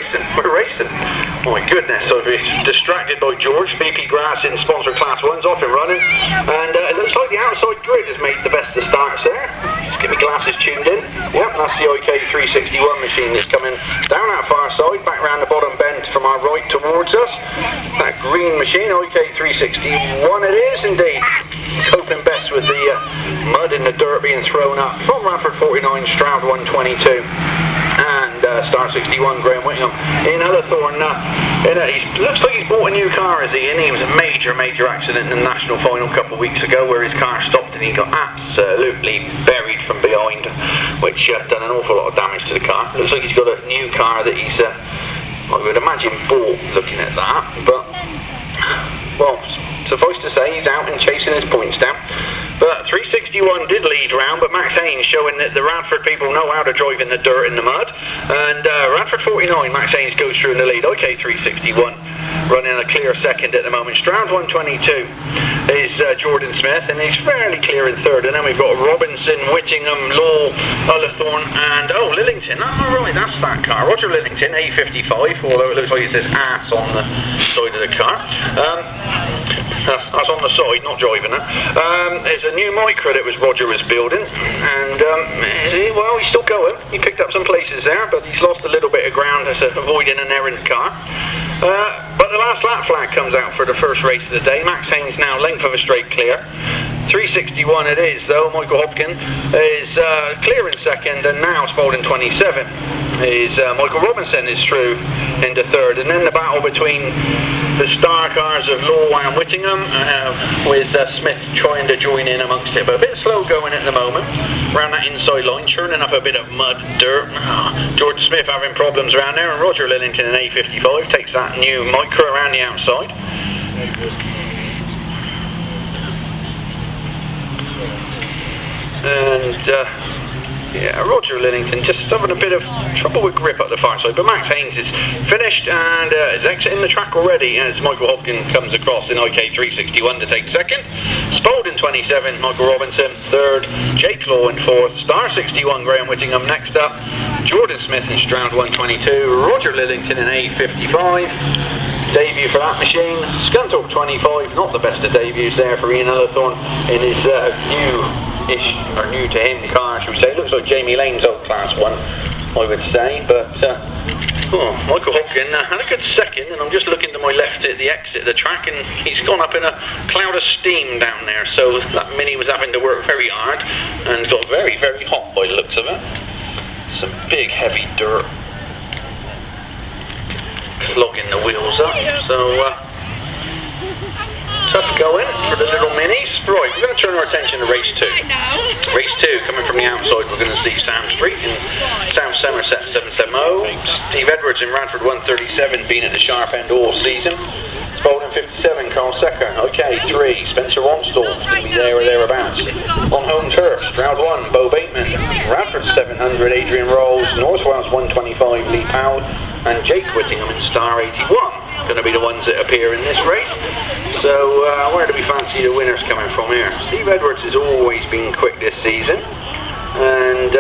racing. We're racing. My goodness, I've been distracted by George. BP Grass in sponsored class 1's off and running. And it looks like the outside grid has made the best of starts there. Just get my glasses tuned in. Yep, that's the IK361 machine that's coming down that far side, back round the bottom bend from our right towards us. That green machine, IK361 it is indeed. Coping best with the mud and the dirt being thrown up from Radford 49, Stroud 122. And Star 61, Graham Whittingham in Ullathorne. Looks like he's bought a new car, is he? And he was a major accident in the national final a couple of weeks ago where his car stopped and he got absolutely buried from behind, which done an awful lot of damage to the car. Looks like he's got a new car that he's, I would imagine, bought looking at that. But, well, suffice to say, he's out and chasing his points down. But 361 did lead round, but Max Haynes showing that the Radford people know how to drive in the dirt and the mud. And Radford 49, Max Haynes goes through in the lead. Okay, 361 running a clear second at the moment. Stroud 122 is Jordan Smith, and he's fairly clear in third. And then we've got Robinson, Whittingham, Law, Ullathorne, and Lillington. Oh, right, that's that car. Roger Lillington, A55, although it looks like it says ass on the side of the car. That's on the side, not driving it. There's a new Micra that Roger was building, and well, he's still going. He picked up some places there, but he's lost a little bit of ground as avoiding an errant car. But the last lap flag comes out for the first race of the day. Max Haynes now length of a straight clear. 361 it is though. Michael Hopkin is clear in second, and now Spalding 27 is Michael Robinson is through into third, and then the battle between the star cars of Law and Whittingham with Smith trying to join in amongst it, but a bit slow going at the moment around that inside line, churning up a bit of mud, dirt. George Smith having problems around there, and Roger Lillington in A55 takes that new Micra around the outside. And yeah, Roger Lillington just having a bit of trouble with grip up the far side, but Max Haynes is finished and is exiting the track already as Michael Hopkin comes across in IK361 to take second. Spalding 27, Michael Robinson third, Jake Law in fourth, Star 61 Graham Whittingham next up, Jordan Smith in Stroud 122, Roger Lillington in A55. Debut for that machine. Scunthorpe 25, not the best of debuts there for Ian Ullathorne in his new to him car, should we say. Looks like Jamie Lane's old class 1, I would say, but Michael Hopkin had a good second, and I'm just looking to my left at the exit of the track, and he's gone up in a cloud of steam down there, so that Mini was having to work very hard and got very hot by the looks of it. Some big heavy dirt clogging the wheels up, so tough going for the little Minis. Right, we're going to turn our attention to race 2. Race 2, coming from the outside, we're going to see Sam Street in South Somerset 770, Steve Edwards in Radford 137, been at the sharp end all season. Spalding 57, Carl Secker. Okay, 3, Spencer Ronstall, going to be there or thereabouts. On home turf, Stroud 1, Bo Bateman. Radford 700, Adrian Rolls. North Wales 125, Lee Powell. And Jake Whittingham in Star 81. Going to be the ones that appear in this race. So, where do we fancy the winners coming from here? Steve Edwards has always been quick this season. And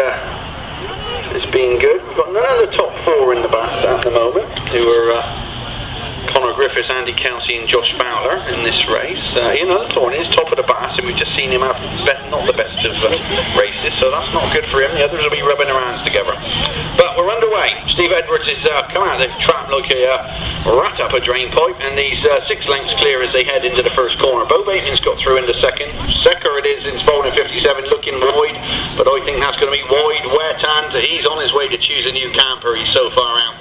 it's been good. We've got none of the top 4 in the Bass at the moment, who are Connor Griffiths, Andy Kelsey and Josh Fowler in this race. Ian Ullathorne is top of the Bass, and we've just seen him have not the best of races, so that's not good for him. The others will be rubbing their hands together. But we're underway. Steve Edwards has come out of the trap like a rat up a drain pipe, and he's 6 lengths clear as they head into the first corner. Bo Bateman's got through into second. Secker it is in Spalding 57, looking wide, but I think that's going to be wide, wet, and he's on his way to choose a new camper. He's so far out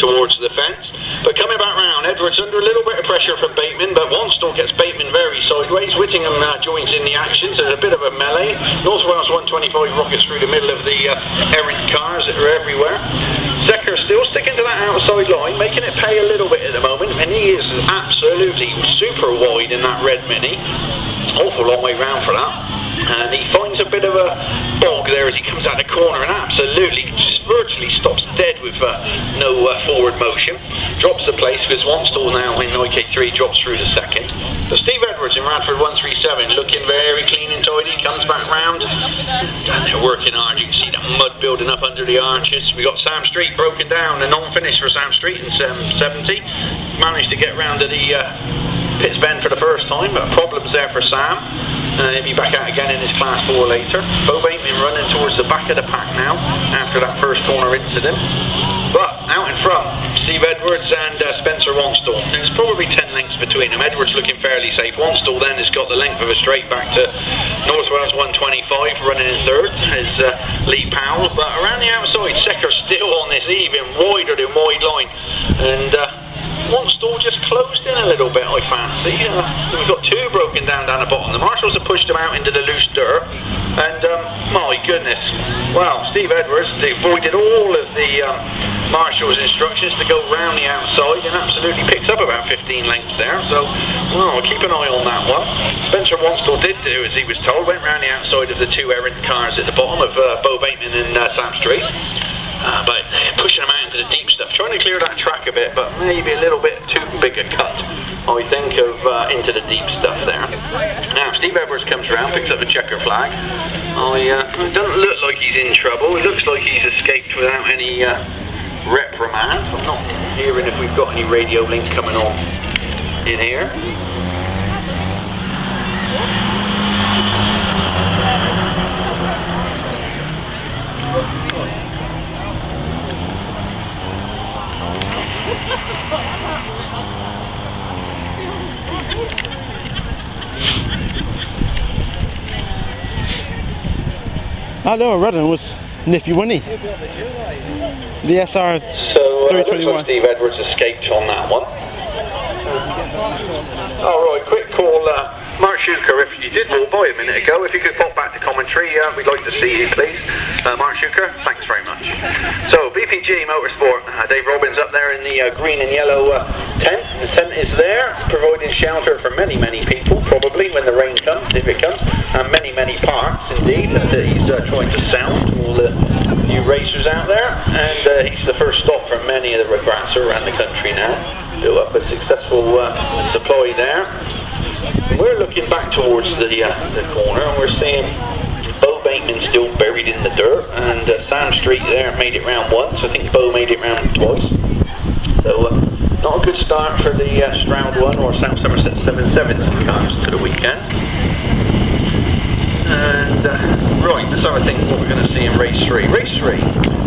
towards the fence. But coming back round, Edwards under a little bit of pressure from Bateman, but Wanstall gets Bateman very sideways. Whittingham joins in the action, so there's a bit of a melee. North Wales 125 rockets through the middle of the errant cars that are everywhere. Secker still sticking to that outside line, making it pay a little bit at the moment, and he is absolutely super wide in that red Mini. Awful long way round for that. And he finds a bit of a bog there as he comes out the corner and absolutely just virtually stops dead with no forward forward motion, drops the place because Wanstall now in IK3 drops through the second. So Steve Edwards in Radford 137 looking very clean and tidy, comes back round, and they're working hard. You can see that mud building up under the arches. We got Sam Street broken down, a non-finish for Sam Street in 70. Managed to get round to the Pitts Bend for the first time, but problems there for Sam. He'll be back out again in his Class 4 later. Bo Bateman running towards the back of the pack now after that first corner incident. But out in front, Steve Edwards and Spencer Wanstall. There's probably 10 lengths between them. Edwards looking fairly safe. Wanstall then has got the length of a straight back to North Wales 125, running in third is Lee Powell. But around the outside, Secker still on this even wider than wide line. And Wanstall just closed in a little bit, I fancy. We've got two broken down the bottom. The marshals have pushed them out into the loose dirt, and my goodness, well, Steve Edwards avoided all of the marshals' instructions to go round the outside and absolutely picked up about 15 lengths there. So, well, keep an eye on that one. Spencer Wanstall did do as he was told, went round the outside of the two errant cars at the bottom of Bo Bateman and Sam Street. But pushing them out into the deep stuff, trying to clear that track a bit, but maybe a little bit too big a cut, I think, of into the deep stuff there. Now, Steve Edwards comes around, picks up the checker flag. It doesn't look like he's in trouble. It looks like he's escaped without any reprimand. I'm not hearing if we've got any radio link coming on in here. Hello, Redden was nippy, wasn't he? The SR 321. Looks like Steve Edwards escaped on that one. Alright, quick call, Mark Schuker, if you did walk by a minute ago, if you could pop back to commentary, we'd like to see you, please. Mark Schuker, thanks very much. So, BPG Motorsport, Dave Robbins up there in the green and yellow tent. The tent is there, providing shelter for many, many people, probably, when the rain comes, if it comes, and many, many parts, indeed, that he's trying to sound to all the new racers out there, and he's the first stop for many of the regatta around the country now. Built up a successful supply there. We're looking back towards the corner, and we're seeing Bo Bateman still buried in the dirt, and Sam Street there made it round once. I think Bo made it round twice. So not a good start for the Stroud 1 or South Somerset 770 cars to the weekend. And right, let's have a think what we're going to see in race 3. Race 3,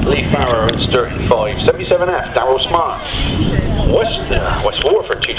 Lee Farrer and Sturton 5, 77F, Darryl Smart, West Waterford 2.